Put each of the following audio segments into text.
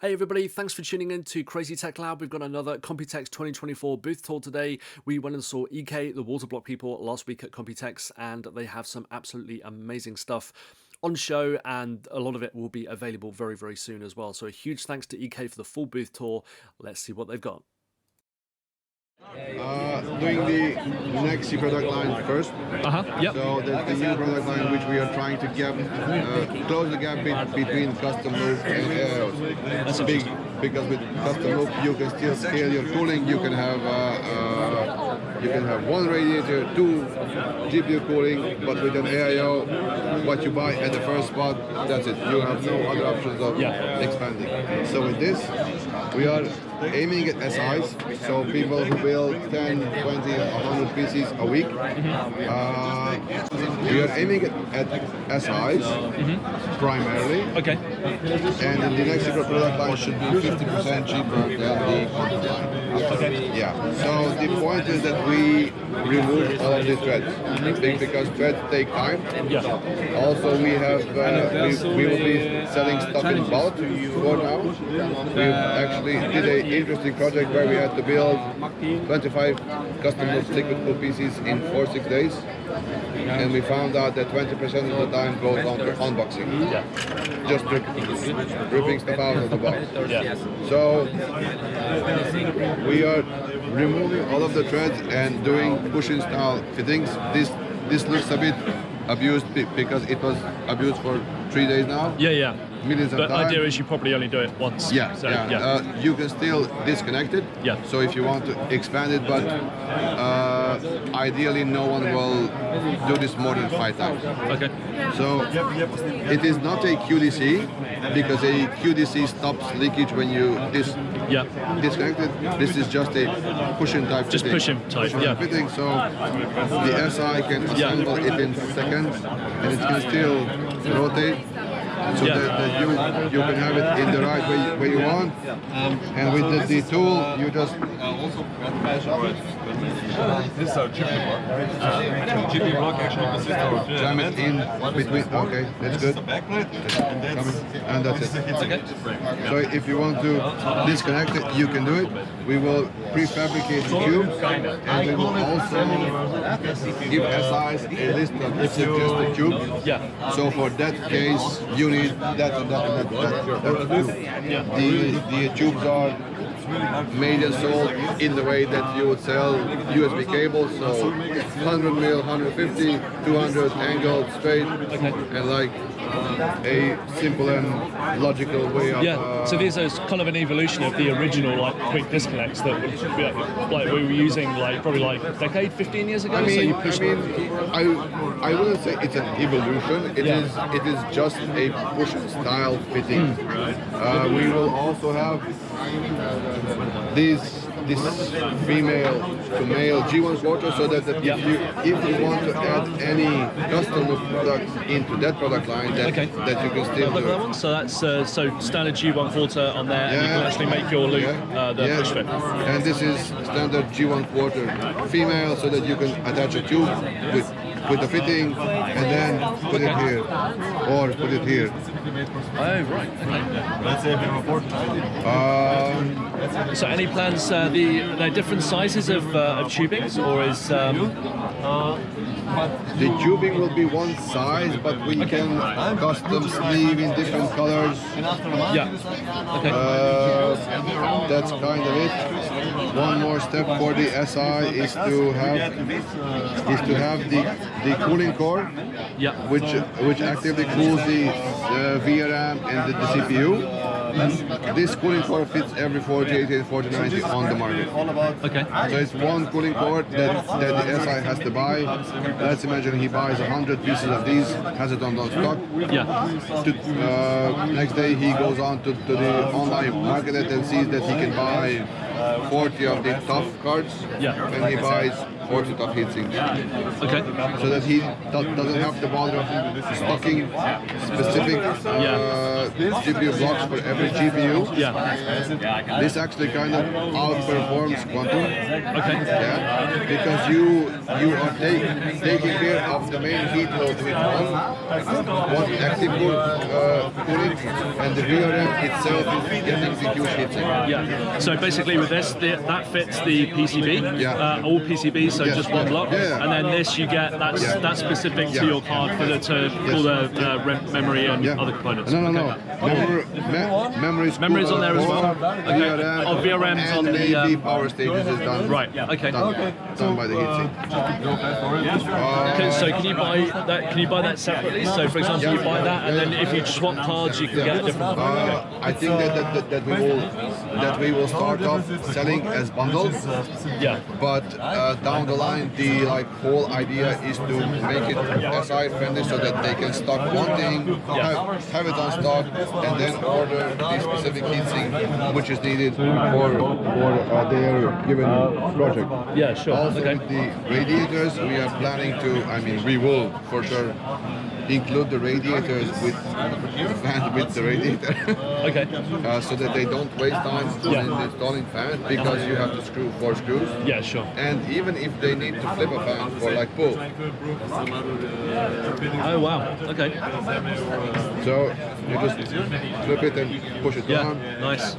Hey everybody, thanks for tuning in to Crazy Tech Lab. We've got another Computex 2024 booth tour today. We went and saw EK, the water block people, last week at Computex, and they have some absolutely amazing stuff on show, and a lot of it will be available very, very soon as well. So a huge thanks to EK for the full booth tour. Let's see what they've got. Doing the Nexe product line first. Yep. So that's the new product line which we are trying to close the gap between custom loop and AIOs. That's big because with custom loop you can still scale your cooling. You can have one radiator, two GPU cooling, but with an AIO, what you buy at the first spot, that's it. You have no other options of expanding. So with this, we are aiming at SIs, so people who build 10, 20, 100 PCs a week. We are aiming at SIs primarily. Okay. And the Nexe product line should be 50% cheaper than the content line. Okay. Yeah. So the point is that we remove all of the threads because threads take time. Yeah. Also, we have we will be selling stuff in bulk for now. We actually did an interesting project where we had to build 25 custom liquid cooled PCs in 4-6 days, and we found out that 20% of the time goes on to unboxing. Yeah. Just ripping stuff out of the box. Yeah. So we are removing all of the threads and doing push-in style fittings. This looks a bit abused because it was abused for 3 days now. Yeah. Millions of But times. the idea is you probably only do it once. Yeah, So, you can still disconnect it. Yeah. So if you want to expand it, but ideally no one will do this more than 5 times. Okay. So it is not a QDC because a QDC stops leakage when you disconnect it. This is just a push-in type. Just push-in type. Yeah. Fitting. So the SI can assemble it in seconds, and it can still rotate. So that you can have it in the right way you want, and with the tool you just this is our GPU block. GPU block actually consists of jam it in between. Okay, that's good. the backplate, And that's it. okay. So if you want to disconnect it, you can do it. We will prefabricate the cube, and we will also give SIs a list of suggested cubes. Yeah. So for that case, you need that and that and that tube. The tubes are made and sold in the way that you would sell USB cables, so 100 mil, 150, 200 angled, straight, and like a simple and logical way of... So these are kind of an evolution of the original quick disconnects that we were using probably a decade, 15 years ago. I wouldn't say it's an evolution. It is just a push style fitting. We will also have this female to male G1 quarter, so that if you want to add any custom products into that product line, that you can still do. That one. So that's so standard G1 quarter on there, and you can actually make your loop the push fit. And this is standard G1 quarter female, so that you can attach a tube with the fitting and then put it here or put it here. Oh right. Okay. Let's say we report. So any plans? They're different sizes of tubings, or is the tubing will be one size, but we can custom sleeve in different colors. Yeah. Okay. That's kind of it. One more step for the SI is to have the cooling core, which actively cools the VRAM and the CPU. This cooling core fits every 4080 and 4090 on the market. Okay. So it's one cooling core that the SI has to buy. Let's imagine he buys 100 pieces of these, has it on stock. Next day he goes on to the online market and sees that he can buy 40 of the tough cards, and he buys orthotough heatsink. Okay. So that he doesn't have to bother stocking specific GPU blocks for every GPU. Yeah. This actually kind of outperforms Quantum. Okay. Yeah, because you are taking care of the main heat load with one active cooling, and the VRM itself is getting the huge heatsink. Yeah. So basically, with this, that fits the PCB. Yeah. All PCBs, so Yeah. just one block. Yeah. And then this, you get that's specific to your card for the all the memory and other components. No. Okay. Memory's on there as well. Okay. VRM, Oh, VRM's and on the maybe power stages is done. Right. Okay. Done by the heatsink. Okay, so can you buy that? Can you buy that separately? So, for example, you buy that, and then if you swap cards, you can get a different one. I think that we will start off selling as bundles. Yeah. But down the line, the whole idea is to make it SI friendly so that they can stock one thing, have it on stock, and then order the specific heatsink which is needed for their given project. Yeah, sure. Also, Okay. with the radiators, we are planning to. I mean, we will for sure include the radiators with the radiator. Okay. So that they don't waste time on installing fans because you have to screw 4 screws. Yeah, sure. And even if they need to flip a fan for pull. Oh wow. Okay. So you just flip it and push it Yeah. down. Nice.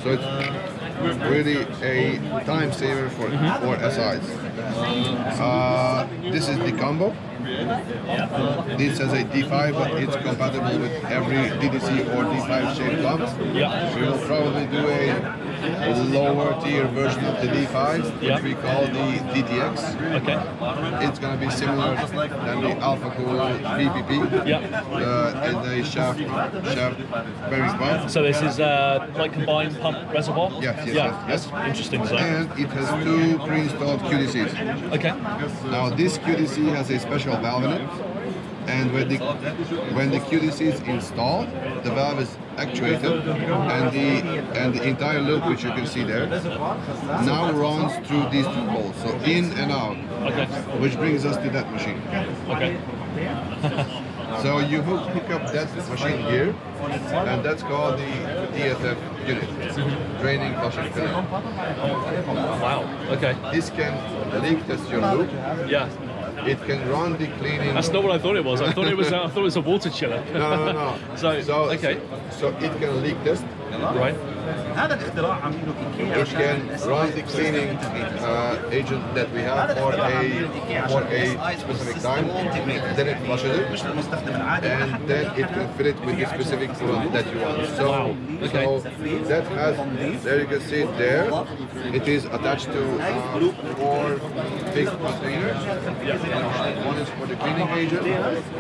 So it's really a time saver for SIs. This is the combo. This has a D5, but it's compatible with every DDC or D5 shaped lamp. Yeah. We will probably do a lower tier version of the D5, which we call the DTX. Okay. It's going to be similar than the Alpha Cool VPP. Yeah. And a shaft bearing pump. So this is like combined pump reservoir. Yes. That's interesting design. And it has 2 pre-installed QDCs. Okay. Now this QDC has a special valve in it, and when the QDC is installed, the valve is actuated, and the entire loop, which you can see there, now runs through these 2 holes, so in and out. Okay. Which brings us to that machine. Okay. So you hook up that machine here, and that's called the DFF unit, draining flushing filling. Wow. Okay. This can leak test your loop. Yeah. It can run the cleaning. That's not what I thought it was. I thought it was a water chiller. No. So okay. So it can leak test. Right. It can run the cleaning agent that we have for a specific time. Then it flushes it, and then it can fill it with the specific coolant that you want. So, Okay. so that has, there you can see it there. It is attached to 4 big containers. One is for the cleaning agent,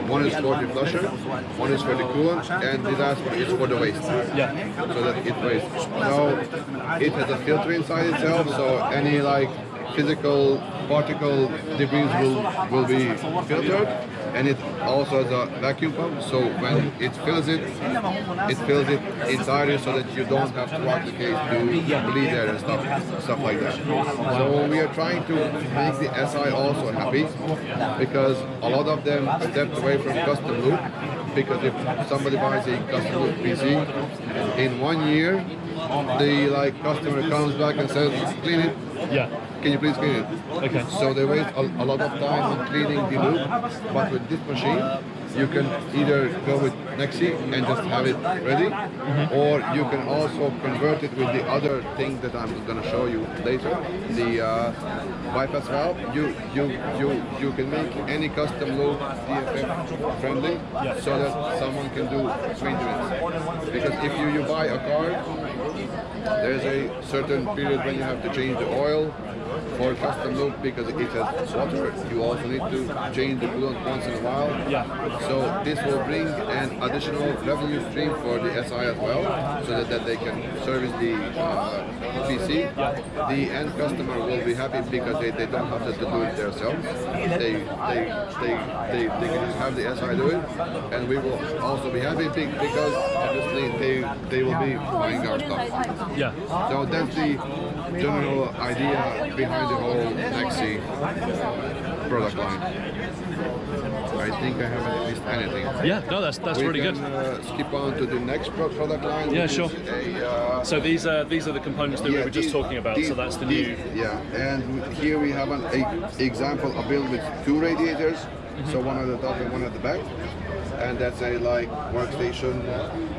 one is for the flusher, one is for the coolant, and the last one is for the waste. Yeah. So that it wastes. So it has a filter inside itself, so any physical particle debris will be filtered, and it also has a vacuum pump, so when it fills it entirely so that you don't have to rock the case to bleed there and stuff like that. So we are trying to make the SI also happy, because a lot of them stepped away from custom loop, because if somebody buys a custom loop PC, in 1 year the customer comes back and says, clean it. Yeah. Can you please clean it? Okay. So they waste a lot of time on cleaning the loop, but with this machine, you can either go with Nexe and just have it ready, or you can also convert it with the other thing that I'm going to show you later, the bypass valve. You can make any custom loop DFF friendly, so that someone can do maintenance. Because if you buy a car, there's a certain period when you have to change the oil for custom loop, because it has water. You also need to change the coolant once in a while. Yeah. So this will bring an additional revenue stream for the SI as well, so that they can service the PC. The end customer will be happy because they don't have to do it themselves. They can just have the SI do it, and we will also be happy because obviously they will be buying our stuff. Yeah. So that's the general idea behind the whole Nexe product line. I think I haven't missed anything. Yeah, no, that's really good. We can skip on to the next product line. Yeah, which sure. is So these are the components that we were just talking about. So that's the new. Yeah, and here we have an example, a build with 2 radiators. So one at the top and one at the back. And that's a like workstation,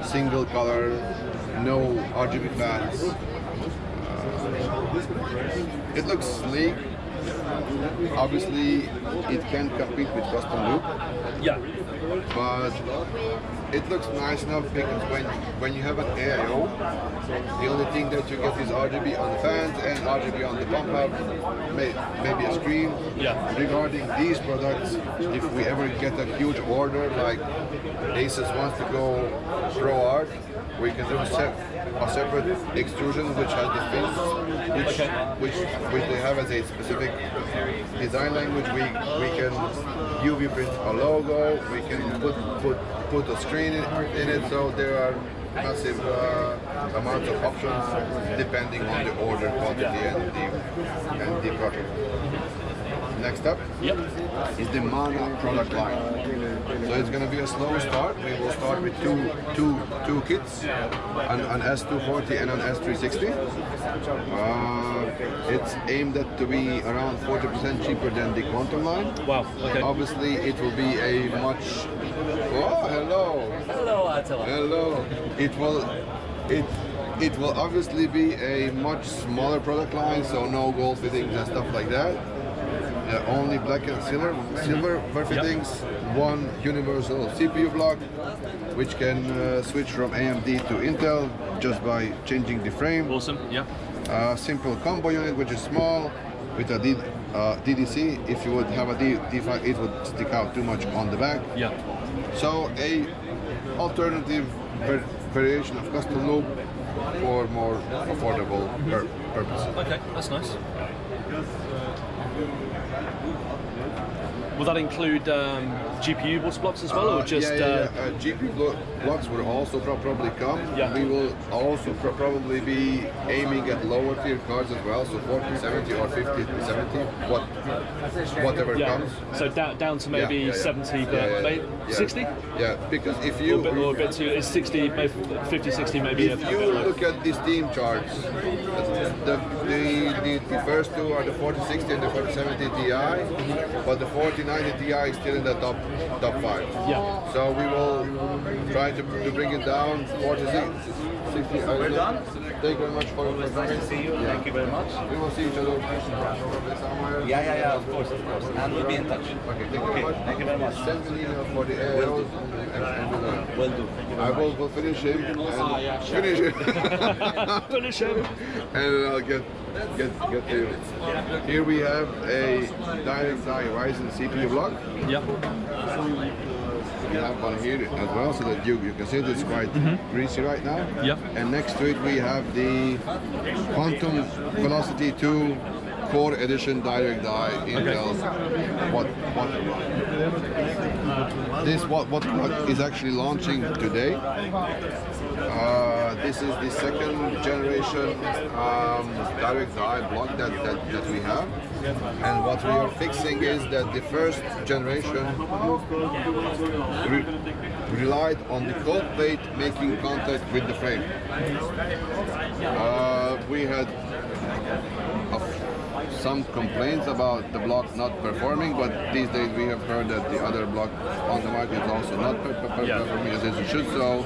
single color, no RGB fans. It looks sleek. Obviously, it can compete with custom loop. Yeah. But it looks nice enough because when you have an AIO, the only thing that you get is RGB on the fans and RGB on the pump up, maybe a screen. Yeah. Regarding these products, if we ever get a huge order like Asus wants to go Pro Art, we can do a separate extrusion which has the fins, which they have as a specific design language. We can UV print a logo. We can put a screen in it. So there are massive amounts of options depending on the order quantity and the project. Next up is the Mana product line. So it's going to be a slow start. We will start with two kits, an S240 and an S360. It's aimed at to be around 40% cheaper than the Quantum line. Wow. Okay. Obviously, it will be a much. Oh, hello. Hello, Attila. Hello. It will obviously be a much smaller product line, so no gold fittings and stuff like that. Only black and silver fittings, one universal CPU block, which can switch from AMD to Intel just by changing the frame. Awesome. Yeah. Simple combo unit, which is small, with a DDC. If you would have a D5, it would stick out too much on the back. Yeah. So a alternative variation of custom loop for more affordable purposes. Okay, that's nice. Will that include GPU water blocks as well, or just? GPU blocks will also probably come. Yeah. We will also probably be aiming at lower tier cards as well, so 4070 or 5070, whatever comes. So down to maybe 70, but maybe 60? Yeah, because if you or a bit too, is 60, maybe 50, 60 maybe. If you look at the Steam charts, the first two are the 4060 and the 4070 Ti, but the 4090 Ti is still in the top 5. Yeah. So we will try to bring it down 4060. We're done. Thank you very much for coming. See you. Thank you very much. We will see each other probably somewhere. Yeah, of course. And we'll be in touch. Okay, thank you very much. Thank you very much. Send me an email for the AIOs and Will do. I will finish him and finish it. Finish him. And I'll get to you. Here we have a direct die Ryzen CPU block. Yep. We have one here as well, so that you can see that it's quite greasy right now. Yep. And next to it we have the Quantum Velocity 2 Core Edition Direct Die Intel waterblocks. This what is actually launching today. This is the second generation direct die block that we have. And what we are fixing is that the first generation relied on the cold plate making contact with the frame. We had some complaints about the block not performing, but these days we have heard that the other block on the market is also not performing as it should. So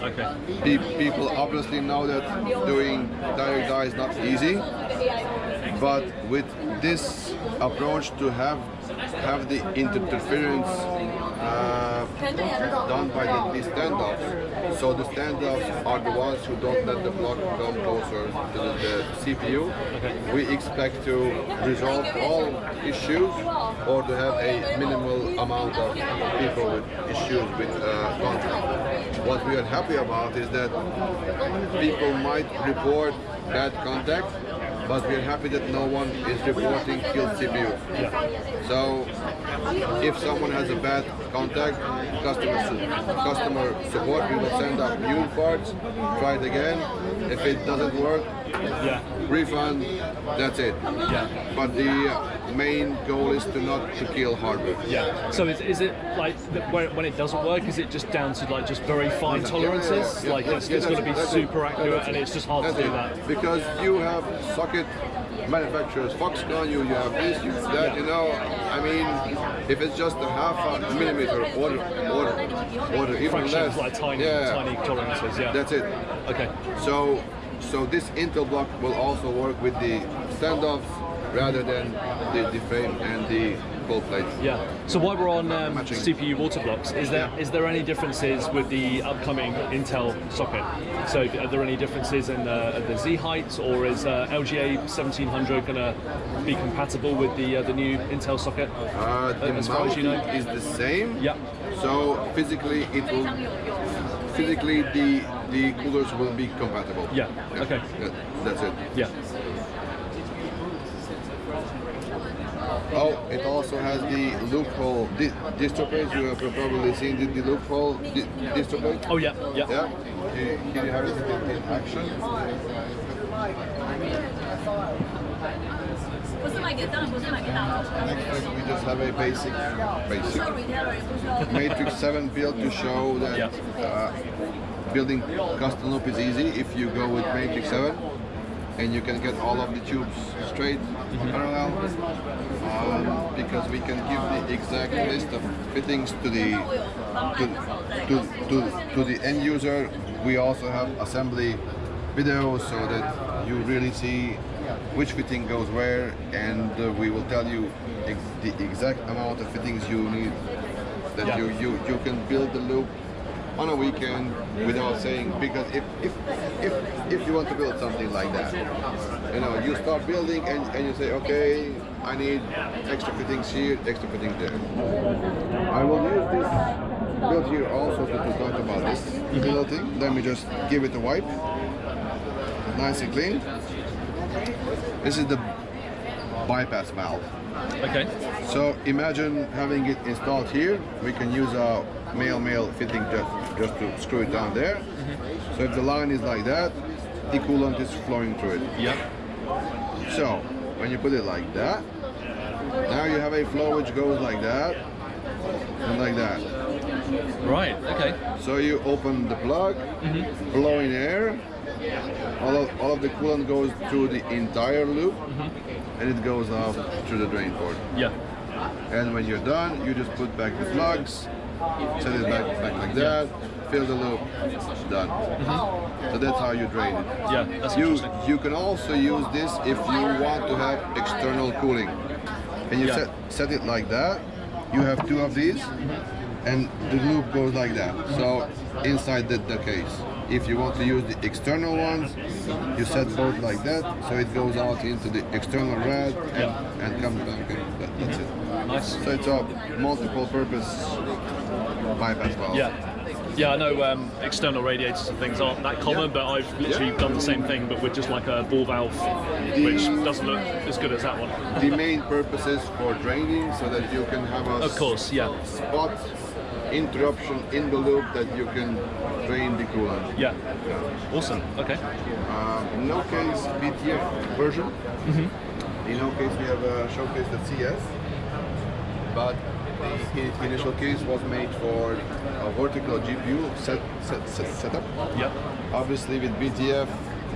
people obviously know that doing direct die is not easy, but with this approach to have the interference done by the standoffs. So the standoffs are the ones who don't let the block come closer to the CPU. We expect to resolve all issues or to have a minimal amount of people with issues with contact. What we are happy about is that people might report bad contact, but we are happy that no one is reporting killed CPU. So if someone has a bad contact, customer support, we will send out new parts, try it again. If it doesn't work, Yeah. refund, that's it. Yeah. But the main goal is to not to kill hardware. Yeah. So is it like when it doesn't work? Is it just down to like just very fine tolerances? Yeah. Like it's got to be That's super it. accurate, That's and it. it's just hard That's to do it. that. Because you have socket manufacturers, Foxconn, you have this, you have that. You know, I mean, if it's just a half a millimeter or even Fractions, less, like tiny tolerances. Yeah. that's it. Okay. So this Intel block will also work with the standoffs rather than the frame and the full plate. Yeah. So while we're on Matching. CPU water blocks, is there any differences with the upcoming Intel socket? So are there any differences in the Z height, or is LGA 1700 going to be compatible with the new Intel socket? The as far as you know? mounting is the same. Yeah. So physically the coolers will be compatible. Yeah. Okay. That's it. Yeah. Oh, it also has the loophole distro page. You have probably seen the loophole distro page. Oh yeah. Yeah. Yeah. Here you have it in action. Next we just have a basic Matrix 7 build to show that building custom loop is easy if you go with Matrix 7, and you can get all of the tubes straight parallel, because we can give the exact list of fittings to the end user. We also have assembly videos so that you really see which fitting goes where, and we will tell you the exact amount of fittings you need, that you can build the loop on a weekend without saying, because if you want to build something like that, you know, you start building and you say, okay, I need extra fittings here, extra fittings there. I will use this build here also to talk about this little thing. Let me just give it a wipe, nice and clean. This is the bypass valve. Okay. So imagine having it installed here. We can use a male fitting just to screw it down there. So if the line is like that, the coolant is flowing through it. Yeah. So when you put it like that, now you have a flow which goes like that and like that. Right. Okay. So you open the plug, blow in air, all of the coolant goes through the entire loop, and it goes out through the drain port. Yeah. And when you're done, you just put back the plugs, set it back like that, fill the loop, done. So that's how you drain it. Yeah. That's interesting. You can also use this if you want to have external cooling. And you set it like that. You have two of these, and the loop goes like that. So inside the case. If you want to use the external ones, you set both like that, so it goes out into the external rad and comes back in. That's it. Nice. So it's a multiple purpose bypass valve. Yeah. Yeah, I know external radiators and things aren't that common, but I've literally done the same thing, but with just like a ball valve, which doesn't look as good as that one. The main purpose is for draining, so that you can have a Of course, yeah. spot interruption in the loop that you can drain the coolant. Yeah. Awesome. Okay. In no case BTF version. In no case we have showcased at CS, but the initial case was made for a vertical GPU setup. Yep. Obviously with BTF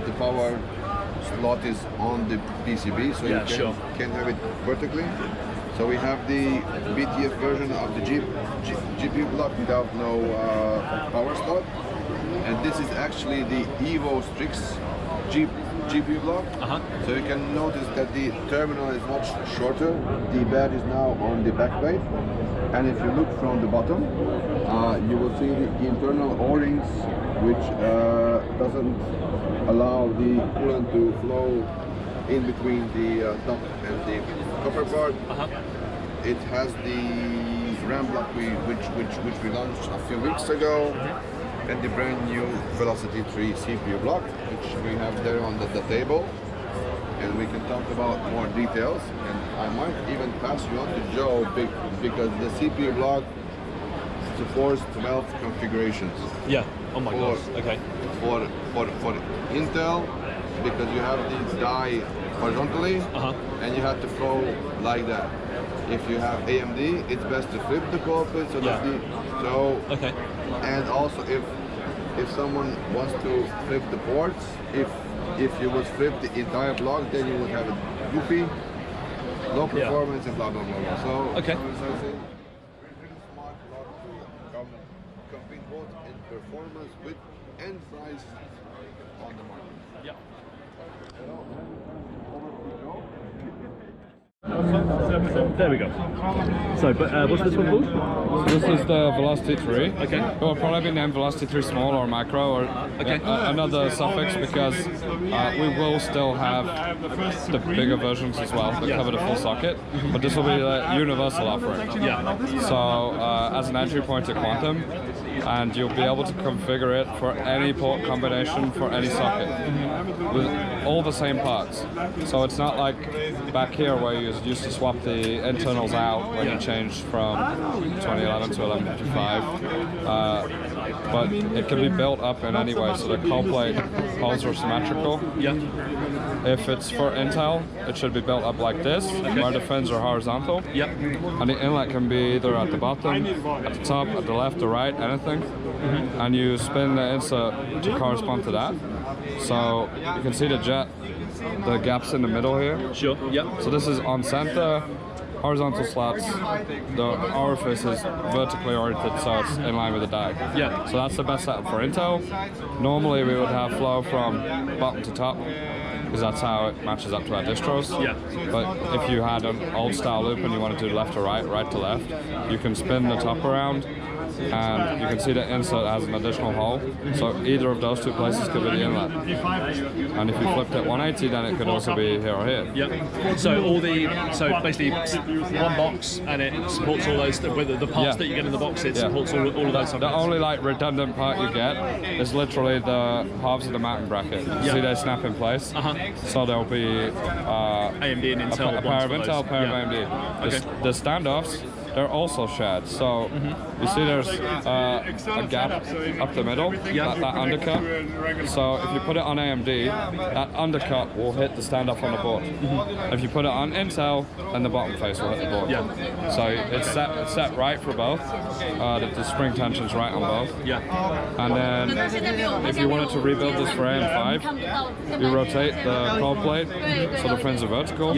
the power slot is on the PCB, so you can have it vertically. So we have the BTF version of the GPU block without no power slot, and this is actually the Evo Strix GPU block. So you can notice that the terminal is much shorter. The bed is now on the back plate, and if you look from the bottom, you will see the internal O-rings, which doesn't allow the coolant to flow in between the top and the copper part. It has the RAM block which we launched a few weeks ago, and the brand new Velocity 3 CPU block, which we have there on the table, and we can talk about more details. And I might even pass you on to Joe because the CPU block supports 12 configurations. Yeah. Oh my god. Okay. For Intel, because you have these die horizontally, and you have to flow like that. If you have AMD, it's best to flip the coil plate so that Okay. And also if someone wants to flip the ports, if you would flip the entire block, then you would have it goofy, low performance, and blah blah blah blah. So okay. So I think really smart block to compete both in performance with and price on the market. Yeah. There we go. So, but what's this one called? This is the Velocity 3. Okay. It will probably be named Velocity 3 Small or Micro or another suffix because we will still have the bigger versions as well that cover the full socket, but this will be a universal offering. Yeah. So as an entry point to Quantum, and you'll be able to configure it for any port combination for any socket with all the same parts. So it's not like back here where you used to swap the internals out when you changed from 2011 to 1155. But it can be built up in any way, so the cold plate holes are symmetrical. Yeah. If it's for Intel, it should be built up like this, where the fins are horizontal. Yep. And the inlet can be either at the bottom, at the top, at the left, or right, anything. And you spin the insert to correspond to that. So you can see the jet, the gaps in the middle here. Sure. Yep. So this is on center, horizontal slats. The orifice is vertically oriented, so it's in line with the die. Yeah. So that's the best setup for Intel. Normally we would have flow from bottom to top, because that's how it matches up to our distros. Yeah. But if you had an old style loop and you want to do left to right, right to left, you can spin the top around, and you can see the insert has an additional hole. So either of those two places could be the inlet. And if you flipped it 180, then it could also be here or here. Yep. So basically one box, and it supports all those with the parts that you get in the box. It supports all of those. The only like redundant part you get is literally the halves of the mounting bracket. You see they snap in place. So there'll be AMD and Intel. a pair of Intel, a pair of AMD. The standoffs, they're also shared. So you see there's a gap up the middle, that undercut. So if you put it on AMD, that undercut will hit the standoff on the board. If you put it on Intel, then the bottom face will hit the board. So it's set right for both. The spring tension's right on both. And then if you wanted to rebuild this for AM5, you rotate the cold plate so the fins are vertical.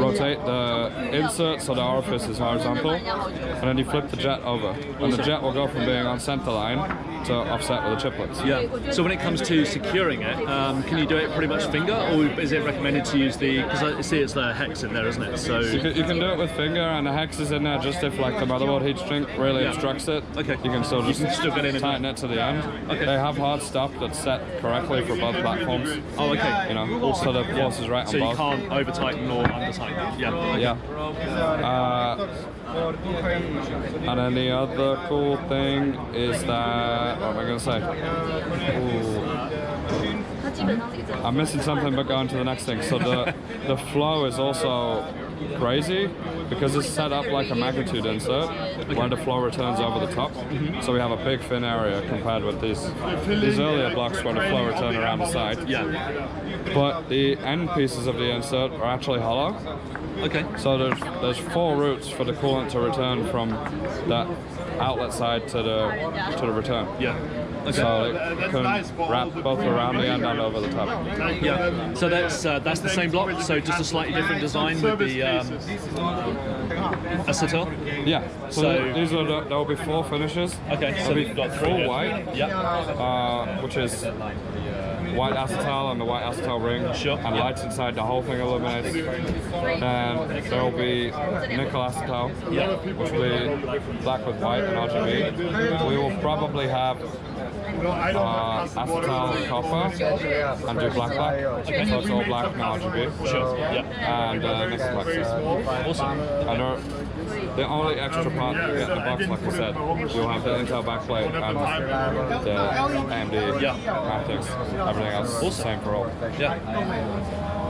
Rotate the insert so the orifice is horizontal. And then you flip the jet over, and the jet will go from being on center line to offset with the chiplets. Yeah. So when it comes to securing it, can you do it pretty much finger, or is it recommended to use the? Because I see it's the hex in there, isn't it? So you can do it with finger, and the hex is in there just if like the motherboard heat shrink really obstructs it. Okay. You can still just get in tighten it to the end. Okay. They have hard stuff that's set correctly for both platforms. Oh, okay. You know, also the force is right on both. So you can't over tighten or under tighten. Yeah. Okay. Yeah. And then the other cool thing is that, what am I going to say? Ooh. I'm missing something, but going to the next thing. So the flow is also crazy because it's set up like a magnitude insert where the flow returns over the top. So we have a big fin area compared with these earlier blocks where the flow return around the side. Yeah. But the end pieces of the insert are actually hollow. Okay. So there's 4 routes for the coolant to return from that outlet side to the return. Yeah. Okay. So it can wrap both around the end and over the top. Yeah. So that's the same block. So just a slightly different design with the acetal. Yeah. So these are there will be 4 finishes. Okay. So we've got 3 full white. Yeah. Which is white acetal and the white acetal ring. Sure. And lights inside the whole thing illuminates. Then there will be nickel acetal, which will be black with white and RGB. We will probably have acetal and copper and do black. So it's all black and RGB. Sure. Yeah. And Nexe plexus. Awesome. And the only extra part that you get in the box, like I said, you'll have the Intel backplate and the AMD graphics. Everything else is the same for all. Yeah.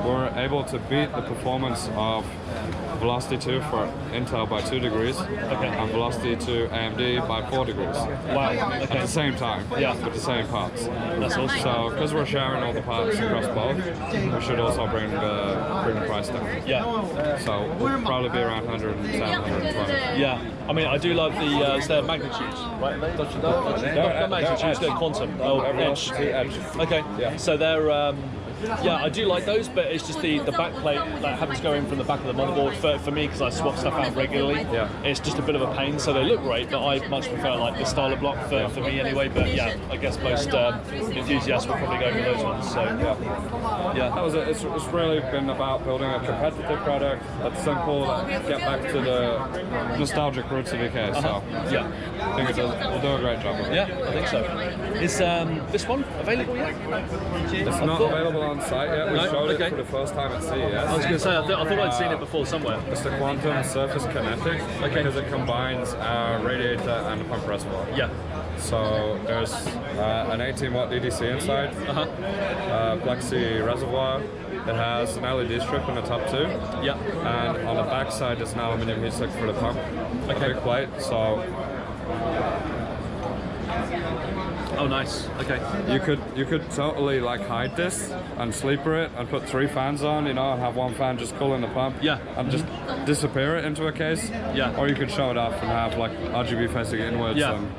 We're able to beat the performance of velocity to for Intel by 2 degrees, and velocity to AMD by 4 degrees. Wow. At the same time, with the same parts. That's awesome. So, because we're sharing all the parts across both, we should also bring the price down. Yeah. So, we'll probably be around 110, 120. Yeah. I mean, I do love the their magnitudes, right? Not magnitudes, they're quantum. Edge. Okay. Yeah. So they're. Yeah, I do like those, but it's just the back plate that having to go in from the back of the motherboard for me, because I swap stuff out regularly. Yeah. It's just a bit of a pain. So they look great, but I much prefer like the styler block for me anyway. But yeah, I guess most enthusiasts will probably go with those ones. So yeah. That was it. It's really been about building a competitive product that's simple, that get back to the nostalgic roots of EK. So yeah, I think it'll do a great job. Yeah, I think so. Is this one available yet? It's not available on site yet. We showed it for the first time at CES. I was going to say, I thought I'd seen it before somewhere. It's the Quantum Surface Kinetics, because it combines a radiator and a pump reservoir. Yeah. So there's an 18-watt DDC inside, plexi reservoir. It has an LED strip on the top too. Yeah. And on the back side there's an aluminium heat sink for the pump. Okay. Big plate. So. Oh, nice. Okay. You could totally like hide this and sleeper it and put 3 fans on, you know, and have 1 fan just cooling the pump. Yeah. And just disappear it into a case. Yeah. Or you could show it off and have like RGB facing inwards. Yeah. And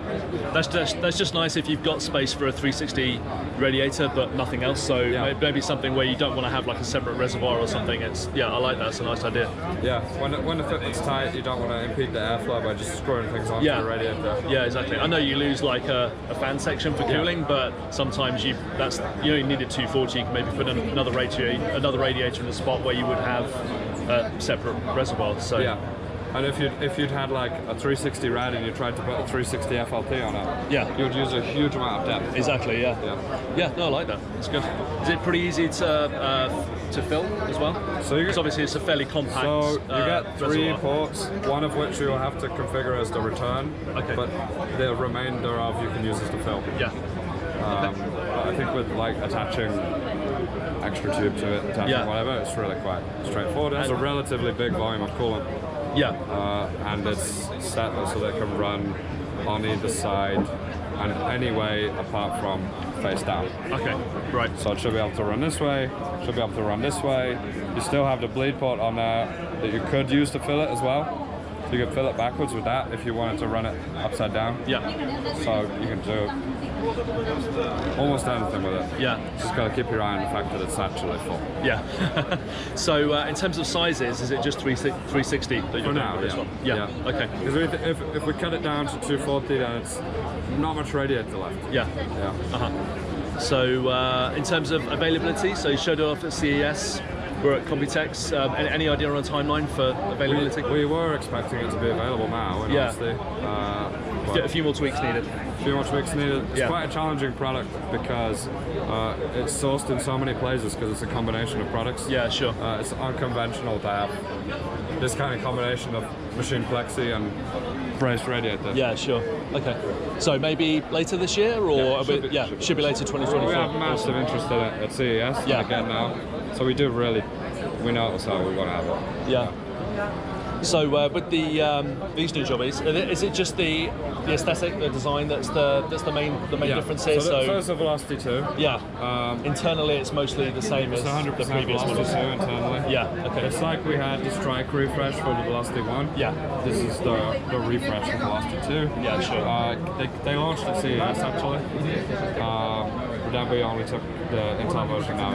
That's just nice if you've got space for a 360 radiator but nothing else. So maybe something where you don't want to have like a separate reservoir or something. It's I like that. It's a nice idea. Yeah. When the fitment's tight, you don't want to impede the airflow by just screwing things onto the radiator. Yeah, exactly. I know you lose like a fan section for cooling, but sometimes you only needed 240. You can maybe put another radiator in the spot where you would have a separate reservoir. So yeah. And if you'd had like a 360 rad and you tried to put a 360 FLT on it, you'd use a huge amount of depth. Exactly. Yeah. No, I like that. It's good. Is it pretty easy to fill as well? So obviously it's a fairly compact. So you get 3 reservoir. ports, one of which you'll have to configure as the return. Okay. But the remainder of you can use as the fill. Yeah. But I think with like attaching extra tube to it, attaching whatever, it's really quite straightforward. It has a relatively big volume of coolant. Yeah. And it's set so that it can run on either side and any way apart from face down. Okay, right. So it should be able to run this way, should be able to run this way. You still have the bleed port on there that you could use to fill it as well. So you can fill it backwards with that if you wanted to run it upside down. Yeah. So you can do almost anything with it. Yeah. Just got to keep your eye on the fact that it's actually full. Yeah. So in terms of sizes, is it just 360 that you're doing now, with this one? Yeah. Okay. Because if we cut it down to 240, then it's not much radiator left. Yeah. Yeah. So in terms of availability, so you showed it off at CES. We're at Computex. Any idea on a timeline for availability? We were expecting it to be available now, and honestly, a few more tweaks needed. A few more tweaks needed. It's quite a challenging product because it's sourced in so many places because it's a combination of products. Yeah, sure. It's unconventional to have this kind of combination of machine plexi and braced radiator. Yeah, sure. Okay. So maybe later this year, or should be later 2024. We have massive interest in it at CES. Again now. So we know so we want to have it. Yeah. So with these new jobbies, is it just the aesthetic, the design that's the main difference here? So it's a Velocity 2. Yeah. Internally, it's mostly the same as 100% the previous Velocity 2 internally. Yeah. Okay. It's like we had the Strike refresh for the Velocity 1. Yeah. This is the refresh for Velocity 2. Yeah, sure. They launched at CES actually. But then we only took the Intel version now.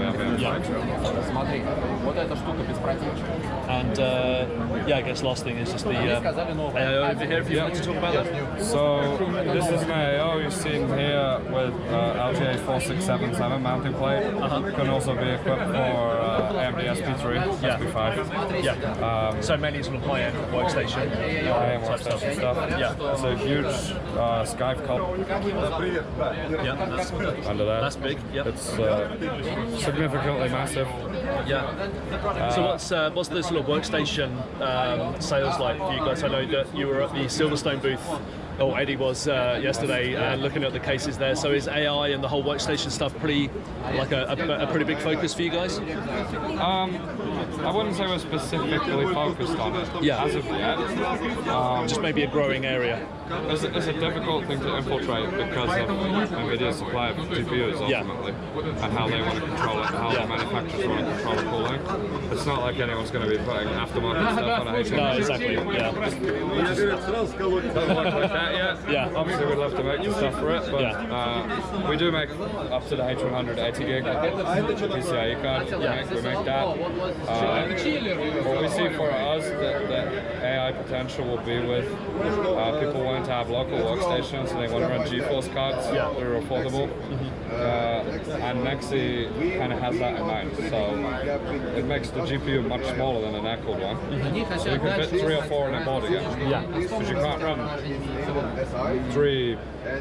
And I guess last thing is just the AIO over here, if you'd like to talk about that. So this is an AIO you've seen here with LGA 4677 mounting plate. Can also be equipped for AMD SP3, SP5. Yeah. So mainly sort of high-end workstation. High-end workstation stuff. Yeah. It's a huge Skype cop. Yeah, under there. That's big. Yeah. It's significantly massive. Yeah. So what's the sort of workstation sales like for you guys? I know that you were at the Silverstone booth Oh, Eddie was yesterday looking at the cases there. So is AI and the whole workstation stuff pretty like a pretty big focus for you guys? I wouldn't say we're specifically focused on it as of yet. Just maybe a growing area. It's a difficult thing to infiltrate because of NVIDIA's supply of GPUs ultimately, and how they want to control it, and how the manufacturers want to control the cooling. It's not like anyone's going to be putting aftermarket stuff on a H100. No, exactly. Yeah. Doesn't look like that yet. Yeah. Obviously, we'd love to make the stuff for it, but we do make up to the H100 80 gig PCIe card. We make that. What we see for us, the AI potential will be with people wanting to have local workstations and they want to run GeForce cards that are affordable. And Nexe kind of has that in mind. So it makes the GPU much smaller than an air-cooled one. So you can fit 3 or 4 in a board again. Because you can't run 3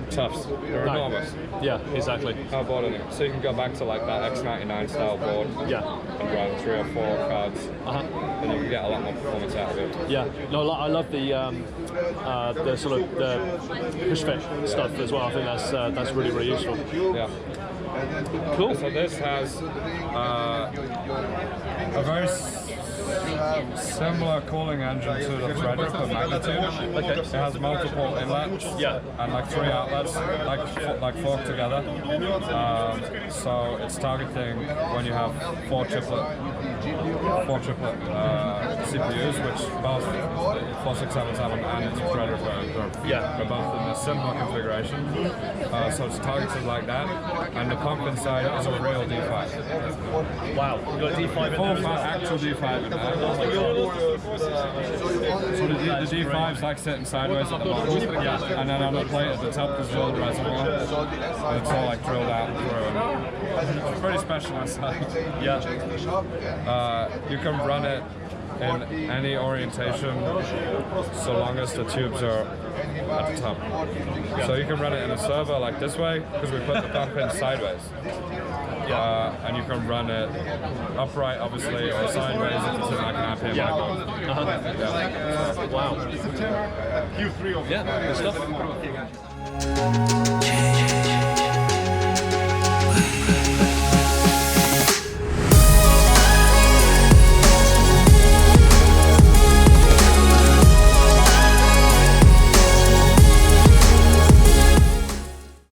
toughs. They're enormous. Yeah, exactly. How board are they? So you can go back to like that X99 style board and run 3 or 4 cards. And you can get a lot more performance out of it. Yeah, no, I love the sort of the push fit stuff as well. I think that's really, really useful. Yeah. Cool. So this has a very similar cooling engine to the Threadripper but magnitude. Okay. It has multiple inlets and like 3 outlets, like forked together. So it's targeting when you have 4 triplet CPUs, which both 4677 and its Threadripper are both in a similar configuration. So it's targeted like that, and the pump inside is a real D5. Wow, you got a D5 in there. Actual D5 in there. So the D5's like sitting sideways at the bottom, and then on the plate at the top is the reservoir, and it's all like drilled out and through. It's pretty specialized stuff. You can run it in any orientation so long as the tubes are at the top. So you can run it in a server like this way, because we put the pump in sideways. And you can run it upright, obviously, or sideways if it's in like an RPM micro. Wow. Q3 of good stuff.